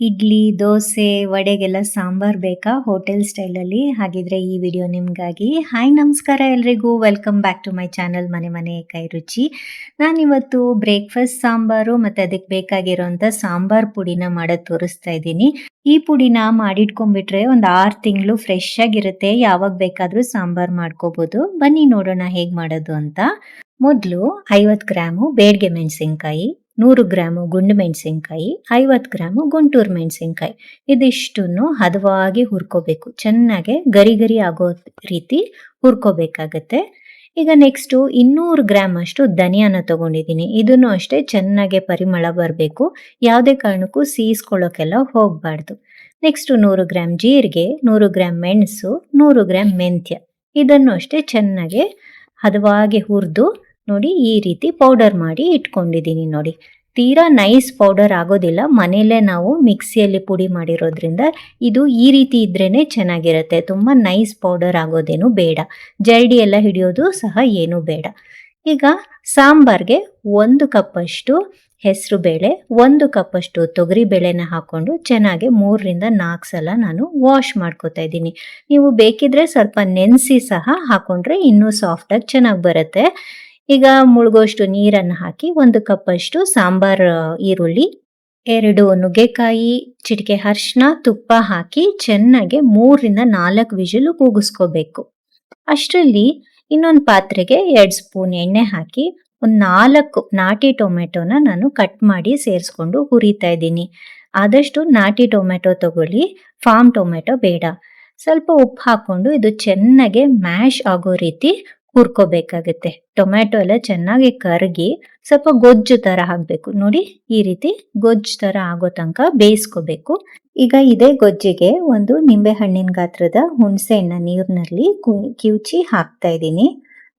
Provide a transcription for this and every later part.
ಇಡ್ಲಿ, ದೋಸೆ, ವಡೆಗೆಲ್ಲ ಸಾಂಬಾರ್ ಬೇಕಾ ಹೋಟೆಲ್ ಸ್ಟೈಲಲ್ಲಿ? ಹಾಗಿದ್ರೆ ಈ ವಿಡಿಯೋ ನಿಮಗಾಗಿ. ಹಾಯ್ ನಮಸ್ಕಾರ ಎಲ್ರಿಗೂ. Welcome back to my channel ಮನೆ ಮನೆ ಕೈ ರುಚಿ. ನಾನಿವತ್ತು ಬ್ರೇಕ್ಫಾಸ್ಟ್ ಸಾಂಬಾರು ಮತ್ತು ಅದಕ್ಕೆ ಬೇಕಾಗಿರೋಂಥ ಸಾಂಬಾರ್ ಪುಡಿನ ಮಾಡೋದು ತೋರಿಸ್ತಾ ಇದ್ದೀನಿ. ಈ ಪುಡಿನ ಮಾಡಿಟ್ಕೊಂಡ್ಬಿಟ್ರೆ ಒಂದು 6 ತಿಂಗಳು ಫ್ರೆಶ್ ಆಗಿರುತ್ತೆ. ಯಾವಾಗ ಬೇಕಾದರೂ ಸಾಂಬಾರ್ ಮಾಡ್ಕೋಬೋದು. ಬನ್ನಿ ನೋಡೋಣ ಹೇಗೆ ಮಾಡೋದು ಅಂತ. ಮೊದಲು 50 ಗ್ರಾಮು ಬೇಡ್ಗೆ ಮೆಣಸಿನ್ಕಾಯಿ, 100 ಗ್ರಾಮು ಗುಂಡು ಮೆಣಸಿನ್ಕಾಯಿ, 50 ಗ್ರಾಮು ಗುಂಟೂರು ಮೆಣಸಿನ್ಕಾಯಿ ಇದಿಷ್ಟನ್ನು ಹದವಾಗಿ ಹುರ್ಕೋಬೇಕು. ಚೆನ್ನಾಗೆ ಗರಿ ಗರಿ ಆಗೋ ರೀತಿ ಹುರ್ಕೋಬೇಕಾಗತ್ತೆ. ಈಗ ನೆಕ್ಸ್ಟು 200 ಗ್ರಾಮ್ ಅಷ್ಟು ಧನಿಯಾನ ತಗೊಂಡಿದ್ದೀನಿ. ಇದನ್ನು ಅಷ್ಟೇ ಚೆನ್ನಾಗೆ ಪರಿಮಳ ಬರಬೇಕು. ಯಾವುದೇ ಕಾರಣಕ್ಕೂ ಸೀಸ್ಕೊಳ್ಳೋಕೆಲ್ಲ ಹೋಗಬಾರ್ದು. ನೆಕ್ಸ್ಟು 100 ಗ್ರಾಮ್ ಜೀರಿಗೆ, 100 ಗ್ರಾಮ್ ಮೆಣಸು, 100 ಗ್ರಾಮ್ ಮೆಂತ್ಯ ಇದನ್ನು ಅಷ್ಟೇ ಚೆನ್ನಾಗೆ ಹದವಾಗಿ ಹುರಿದು ನೋಡಿ ಈ ರೀತಿ ಪೌಡರ್ ಮಾಡಿ ಇಟ್ಕೊಂಡಿದ್ದೀನಿ. ನೋಡಿ ತೀರಾ ನೈಸ್ ಪೌಡರ್ ಆಗೋದಿಲ್ಲ. ಮನೆಯಲ್ಲೇ ನಾವು ಮಿಕ್ಸಿಯಲ್ಲಿ ಪುಡಿ ಮಾಡಿರೋದ್ರಿಂದ ಇದು ಈ ರೀತಿ ಇದ್ರೇ ಚೆನ್ನಾಗಿರುತ್ತೆ. ತುಂಬ ನೈಸ್ ಪೌಡರ್ ಆಗೋದೇನು ಬೇಡ, ಜರಡಿ ಎಲ್ಲ ಹಿಡಿಯೋದು ಸಹ ಏನೂ ಬೇಡ. ಈಗ ಸಾಂಬಾರ್ಗೆ 1 ಕಪ್ಪಷ್ಟು ಹೆಸರು ಬೇಳೆ, 1 ಕಪ್ಪಷ್ಟು ತೊಗರಿ ಬೇಳೆನ ಹಾಕ್ಕೊಂಡು ಚೆನ್ನಾಗಿ 3ರಿಂದ 4 ಸಲ ನಾನು ವಾಶ್ ಮಾಡ್ಕೊತಾ ಇದ್ದೀನಿ. ನೀವು ಬೇಕಿದ್ರೆ ಸ್ವಲ್ಪ ನೆನೆಸಿ ಸಹ ಹಾಕೊಂಡ್ರೆ ಇನ್ನೂ ಸಾಫ್ಟಾಗಿ ಚೆನ್ನಾಗಿ ಬರುತ್ತೆ. ಈಗ ಮುಳುಗೋಷ್ಟು ನೀರನ್ನು ಹಾಕಿ 1 ಕಪ್ಪಷ್ಟು ಸಾಂಬಾರ್ ಈರುಳ್ಳಿ, 2 ನುಗ್ಗೆಕಾಯಿ, ಚಿಟಿಕೆ ಅರಿಶಿನ, ತುಪ್ಪ ಹಾಕಿ ಚೆನ್ನಾಗಿ 3ರಿಂದ 4 ವಿಜಿಲು ಕೂಗಿಸ್ಕೋಬೇಕು. ಅಷ್ಟರಲ್ಲಿ ಇನ್ನೊಂದು ಪಾತ್ರೆಗೆ 2 ಸ್ಪೂನ್ ಎಣ್ಣೆ ಹಾಕಿ ಒಂದು 4 ನಾಟಿ ಟೊಮೆಟೊನ ನಾನು ಕಟ್ ಮಾಡಿ ಸೇರಿಸ್ಕೊಂಡು ಹುರಿತಾ ಇದ್ದೀನಿ. ಆದಷ್ಟು ನಾಟಿ ಟೊಮೆಟೊ ತಗೊಳ್ಳಿ, ಫಾರ್ಮ್ ಟೊಮೆಟೊ ಬೇಡ. ಸ್ವಲ್ಪ ಉಪ್ಪು ಹಾಕ್ಕೊಂಡು ಇದು ಚೆನ್ನಾಗೆ ಮ್ಯಾಶ್ ಆಗೋ ರೀತಿ ಹುರ್ಕೋಬೇಕಾಗತ್ತೆ. ಟೊಮೆಟೊ ಎಲ್ಲ ಚೆನ್ನಾಗಿ ಕರಗಿ ಸ್ವಲ್ಪ ಗೊಜ್ಜು ಥರ ಆಗಬೇಕು. ನೋಡಿ ಈ ರೀತಿ ಗೊಜ್ಜು ಥರ ಆಗೋ ತನಕ ಬೇಯಿಸ್ಕೋಬೇಕು. ಈಗ ಇದೇ ಗೊಜ್ಜಿಗೆ ಒಂದು ನಿಂಬೆ ಹಣ್ಣಿನ ಗಾತ್ರದ ಹುಣಸೆ ಹಣ್ಣನ್ನ ನೀರಿನಲ್ಲಿ ಕಿವುಚಿ ಹಾಕ್ತಾ ಇದ್ದೀನಿ.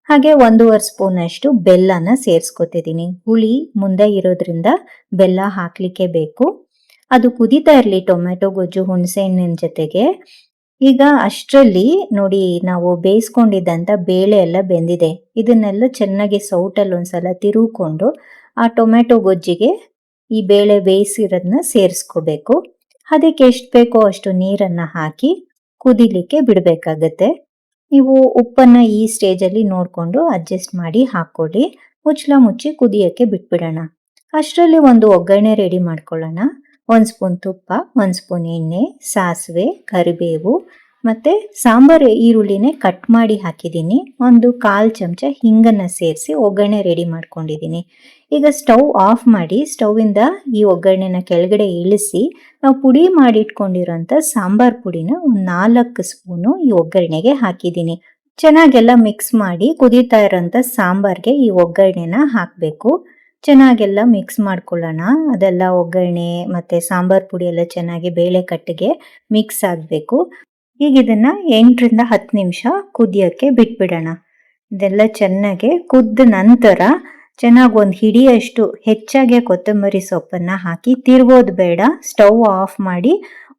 ಹಾಗೆ 1.5 ಸ್ಪೂನ್ ಅಷ್ಟು ಬೆಲ್ಲನ ಸೇರಿಸ್ಕೊತಿದ್ದೀನಿ. ಹುಳಿ ಮುಂದೆ ಇರೋದ್ರಿಂದ ಬೆಲ್ಲ ಹಾಕ್ಲಿಕ್ಕೆ ಬೇಕು. ಅದು ಕುದೀತಾ ಇರಲಿ ಟೊಮೆಟೊ ಗೊಜ್ಜು ಹುಣಸೆ ಹಣ್ಣಿನ ಜೊತೆಗೆ. ಈಗ ಅಷ್ಟರಲ್ಲಿ ನೋಡಿ ನಾವು ಬೇಯಿಸ್ಕೊಂಡಿದ್ದಂಥ ಬೇಳೆ ಎಲ್ಲ ಬೆಂದಿದೆ. ಇದನ್ನೆಲ್ಲ ಚೆನ್ನಾಗಿ ಸೌಟಲ್ಲಿ ಒಂದ್ಸಲ ತಿರುಗಿಕೊಂಡು ಆ ಟೊಮೆಟೊ ಗೊಜ್ಜಿಗೆ ಈ ಬೇಳೆ ಬೇಯಿಸಿರೋದನ್ನ ಸೇರಿಸ್ಕೋಬೇಕು. ಅದಕ್ಕೆ ಎಷ್ಟು ಬೇಕೋ ಅಷ್ಟು ನೀರನ್ನು ಹಾಕಿ ಕುದಿಲಿಕ್ಕೆ ಬಿಡಬೇಕಾಗತ್ತೆ. ನೀವು ಉಪ್ಪನ್ನು ಈ ಸ್ಟೇಜಲ್ಲಿ ನೋಡಿಕೊಂಡು ಅಡ್ಜಸ್ಟ್ ಮಾಡಿ ಹಾಕ್ಕೊಳ್ಳಿ. ಮುಚ್ಚಳ ಮುಚ್ಚಿ ಕುದಿಯೋಕ್ಕೆ ಬಿಟ್ಬಿಡೋಣ. ಅಷ್ಟರಲ್ಲಿ ಒಂದು ಒಗ್ಗರಣೆ ರೆಡಿ ಮಾಡ್ಕೊಳ್ಳೋಣ. 1 ಸ್ಪೂನ್ ತುಪ್ಪ, 1 ಸ್ಪೂನ್ ಎಣ್ಣೆ, ಸಾಸಿವೆ, ಕರಿಬೇವು ಮತ್ತು ಸಾಂಬಾರು ಈರುಳ್ಳಿನೇ ಕಟ್ ಮಾಡಿ ಹಾಕಿದ್ದೀನಿ. 1/4 ಚಮಚ ಹಿಂಗನ್ನು ಸೇರಿಸಿ ಒಗ್ಗರಣೆ ರೆಡಿ ಮಾಡ್ಕೊಂಡಿದ್ದೀನಿ. ಈಗ ಸ್ಟವ್ ಆಫ್ ಮಾಡಿ ಸ್ಟವ್ವಿಂದ ಈ ಒಗ್ಗರಣೆನ ಕೆಳಗಡೆ ಇಳಿಸಿ ನಾವು ಪುಡಿ ಮಾಡಿಟ್ಕೊಂಡಿರೋಂಥ ಸಾಂಬಾರ್ ಪುಡಿನ ಒಂದು 4 ಸ್ಪೂನು ಈ ಒಗ್ಗರಣೆಗೆ ಹಾಕಿದ್ದೀನಿ. ಚೆನ್ನಾಗೆಲ್ಲ ಮಿಕ್ಸ್ ಮಾಡಿ ಕುದೀತಾ ಇರೋಂಥ ಸಾಂಬಾರ್ಗೆ ಈ ಒಗ್ಗರಣೆನ ಹಾಕಬೇಕು. ಚೆನ್ನಾಗೆಲ್ಲ ಮಿಕ್ಸ್ ಮಾಡ್ಕೊಳ್ಳೋಣ. ಅದೆಲ್ಲ ಒಗ್ಗರಣೆ ಮತ್ತು ಸಾಂಬಾರ್ ಪುಡಿ ಎಲ್ಲ ಚೆನ್ನಾಗಿ ಬೇಳೆ ಕಟ್ಟಿಗೆ ಮಿಕ್ಸ್ ಆಗಬೇಕು. ಈಗ ಇದನ್ನು 8ರಿಂದ 10 ನಿಮಿಷ ಕುದಿಯೋಕ್ಕೆ ಬಿಟ್ಬಿಡೋಣ. ಇದೆಲ್ಲ ಚೆನ್ನಾಗಿ ಕುದ್ದ ನಂತರ ಚೆನ್ನಾಗಿ ಒಂದು ಹಿಡಿಯಷ್ಟು ಹೆಚ್ಚಾಗಿ ಕೊತ್ತಂಬರಿ ಸೊಪ್ಪನ್ನು ಹಾಕಿ ತಿರುಗೋದು ಬೇಡ. ಸ್ಟವ್ ಆಫ್ ಮಾಡಿ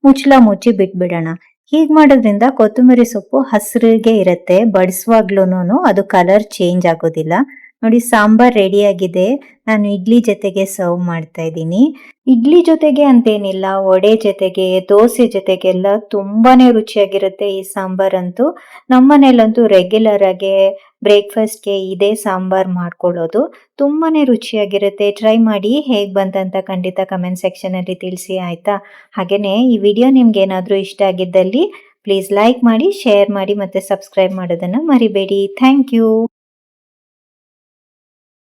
ಮುಚ್ಚಳ ಮುಚ್ಚಿ ಬಿಟ್ಬಿಡೋಣ. ಹೀಗೆ ಮಾಡೋದ್ರಿಂದ ಕೊತ್ತಂಬರಿ ಸೊಪ್ಪು ಹಸಿರಿಗೆ ಇರುತ್ತೆ. ಬಡಿಸುವಾಗ್ಲೂ ಅದು ಕಲರ್ ಚೇಂಜ್ ಆಗೋದಿಲ್ಲ. ನೋಡಿ ಸಾಂಬಾರ್ ರೆಡಿಯಾಗಿದೆ. ನಾನು ಇಡ್ಲಿ ಜೊತೆಗೆ ಸರ್ವ್ ಮಾಡ್ತಾ ಇದ್ದೀನಿ. ಇಡ್ಲಿ ಜೊತೆಗೆ ಅಂತೇನಿಲ್ಲ, ವಡೆ ಜೊತೆಗೆ, ದೋಸೆ ಜೊತೆಗೆಲ್ಲ ತುಂಬಾನೇ ರುಚಿಯಾಗಿರುತ್ತೆ ಈ ಸಾಂಬಾರಂತೂ. ನಮ್ಮ ಮನೇಲಂತೂ ರೆಗ್ಯುಲರ್ ಆಗಿ ಬ್ರೇಕ್ಫಾಸ್ಟ್ಗೆ ಇದೇ ಸಾಂಬಾರ್ ಮಾಡ್ಕೊಳ್ಳೋದು. ತುಂಬಾನೇ ರುಚಿಯಾಗಿರುತ್ತೆ. ಟ್ರೈ ಮಾಡಿ, ಹೇಗೆ ಬಂತಂತ ಖಂಡಿತ ಕಮೆಂಟ್ ಸೆಕ್ಷನಲ್ಲಿ ತಿಳಿಸಿ ಆಯಿತಾ. ಹಾಗೆಯೇ ಈ ವಿಡಿಯೋ ನಿಮ್ಗೆ ಏನಾದರೂ ಇಷ್ಟ ಆಗಿದ್ದಲ್ಲಿ ಪ್ಲೀಸ್ ಲೈಕ್ ಮಾಡಿ, ಶೇರ್ ಮಾಡಿ ಮತ್ತು ಸಬ್ಸ್ಕ್ರೈಬ್ ಮಾಡೋದನ್ನು ಮರಿಬೇಡಿ. Thank you.